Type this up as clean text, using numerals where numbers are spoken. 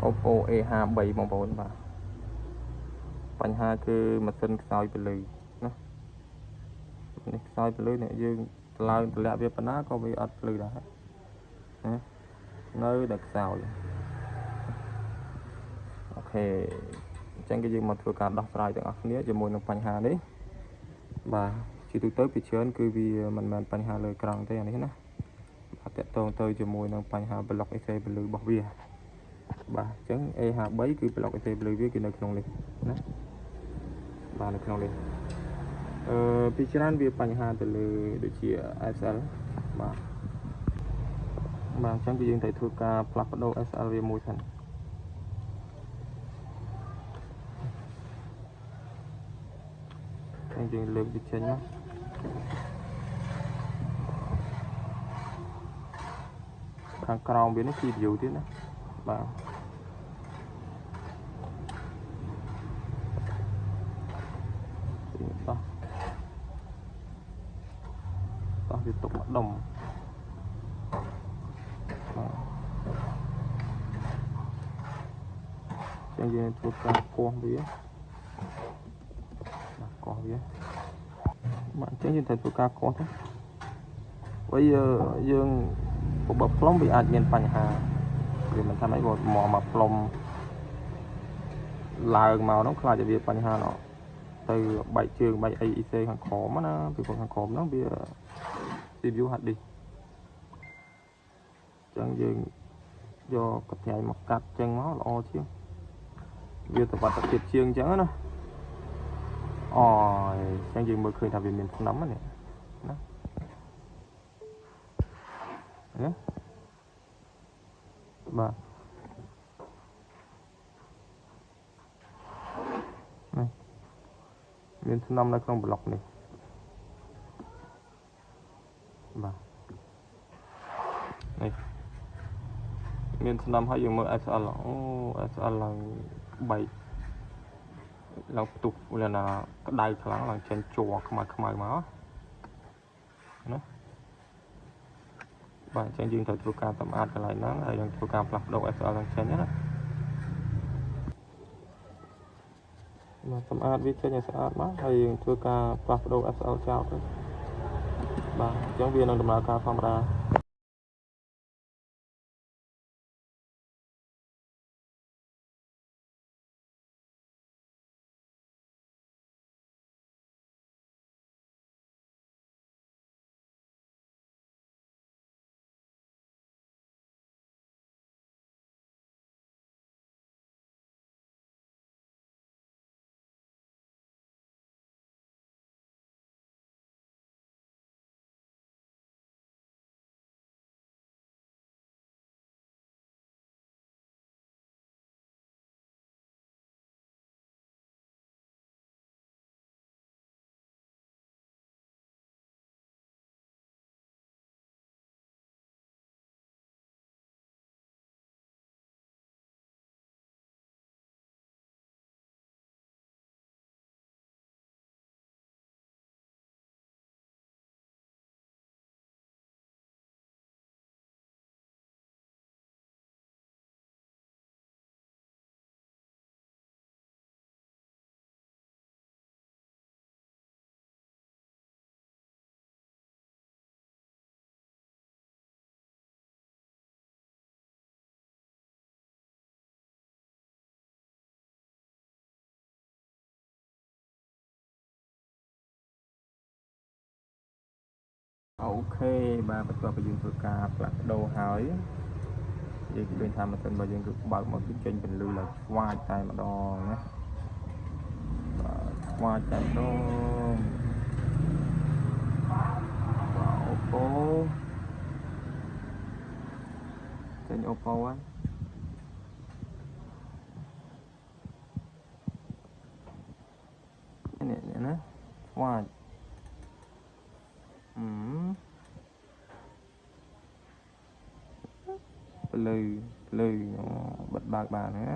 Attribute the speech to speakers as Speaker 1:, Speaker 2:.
Speaker 1: Oppo A53 បងប្អូនបាទបញ្ហាគឺម៉ាស៊ីនខ្សោយពលឺណានេះខ្សោយពលឺនេះយើងឡើងទម្លាក់វាប៉ុណ្ណាក៏វាអត់ភ្លឺដែរណានៅតែខ្សោយអូខេអញ្ចឹងគឺយើងមកធ្វើការដោះស្រាយទាំងអស់គ្នាជាមួយនឹងបញ្ហានេះបាទជាទូទៅពីច្រើនគឺវាមិនមែនបញ្ហាលើអេក្រង់ទេអានេះណាបាទតកតងទៅជាមួយនឹងបញ្ហា block IC ពលឺរបស់វាបាទអញ្ចឹង A53 គឺ block IC ពលឺវាគឺនៅក្នុងនេះណាបាទនៅក្នុងនេះពីច្រើនវាបញ្ហាទៅលើដូចជា SL បាទអញ្ចឹងគឺយើងត្រូវធ្វើការផ្លាស់ប្ដូរ SL វាមួយសិនហើយយើងលើកវាចេញមកខាងក្រោមវានេះ CPU ទៀតណាបាទដោះវាទុកម្ដុំអញ្ចឹងយើងធ្វើការកោះវាកោះវាបាទអញ្ចឹងយើងត្រូវធ្វើការកោះទៅហើយយើងបើផ្លុំវាអាចមានបញ្ហាវាមិនថាម៉េចបើមកផ្លុំឡើងមកនោះខ្លាចតែវាបញ្ហានោះទៅបែកជើងបែកអី IC ខាងក្រោមណាពីខាងក្រោមហ្នឹងវា CPU hard disk អញ្ចឹងយើងយកកន្ត្រៃមកកាត់ចឹងមកល្អជាងវាសុវត្ថិភាពជាងអញ្ចឹងណាអូយអញ្ចឹងយើងមើលឃើញថាវាមានថ្នាំណាណាបាទនេះមានថ្នាំនៅក្នុងប្លុកនេះបាទនេះមានថ្នាំហើយយើងមើល SL អូ SL ឡើងបែកឡើងផ្ទុះវាណាក្តៅខ្លាំងឡើងចេញជ័រខ្មៅមកណាបាទអញ្ចឹងយើងត្រូវធ្វើការសម្អាតកន្លែងហ្នឹងហើយយើងធ្វើការផ្លាស់ប្ដូរ SL ហ្នឹងចេញណាបាទសម្អាតវាចេញឲ្យស្អាតមកហើយយើងធ្វើការផ្លាស់ប្ដូរ SL ចោលទៅបាទអញ្ចឹងវានឹងដំណើរការធម្មតាអូខេបាទបន្ទាប់ពីយើងធ្វើការផ្លាស់ប្ដូរហើយយើងឃើញថាម៉ាស៊ីនរបស់យើងគឺបើកមកគឺចេញពន្លឺឡើងស្វាចតែម្ដងណាបាទស្វាចតែម្ដងបាទអូប៉ូចេញអូប៉ូហ្នឹងនេះណាស្វាចភ្លឺបិទបើកបានណា